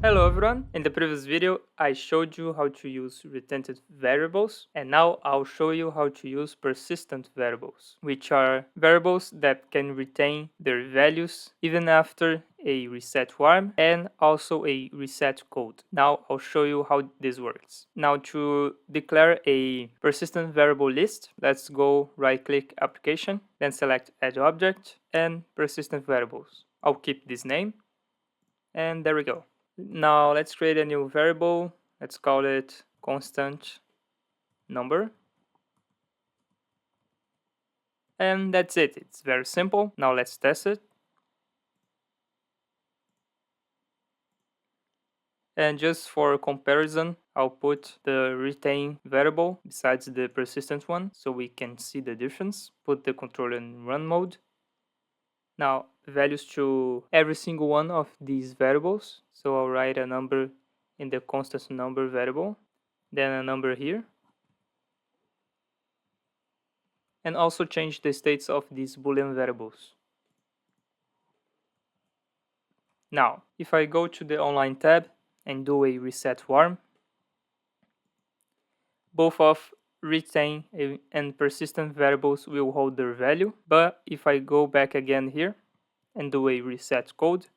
Hello everyone, in the previous video I showed you how to use retentive variables, and now I'll show you how to use persistent variables, which are variables that can retain their values even after a reset warm and also a reset cold. Now I'll show you how this works. Now to declare a persistent variable list, let's go right click application, then select add object and persistent variables. I'll keep this name and there we go. Now let's create a new variable. Let's call it constant number. And that's it. It's very simple. Now let's test it. And just for comparison, I'll put the retain variable besides the persistent one so we can see the difference. Put the controller in run mode. Now values to every single one of these variables. So I'll write a number in the constant number variable, then a number here. And also change the states of these Boolean variables. Now, if I go to the online tab and do a reset warm, both of retain and persistent variables will hold their value. But if I go back again here and do a reset cold,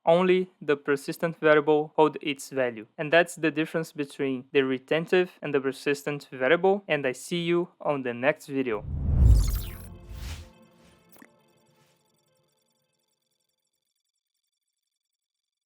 only the persistent variable hold its value. And that's the difference between the retentive and the persistent variable. And I see you on the next video.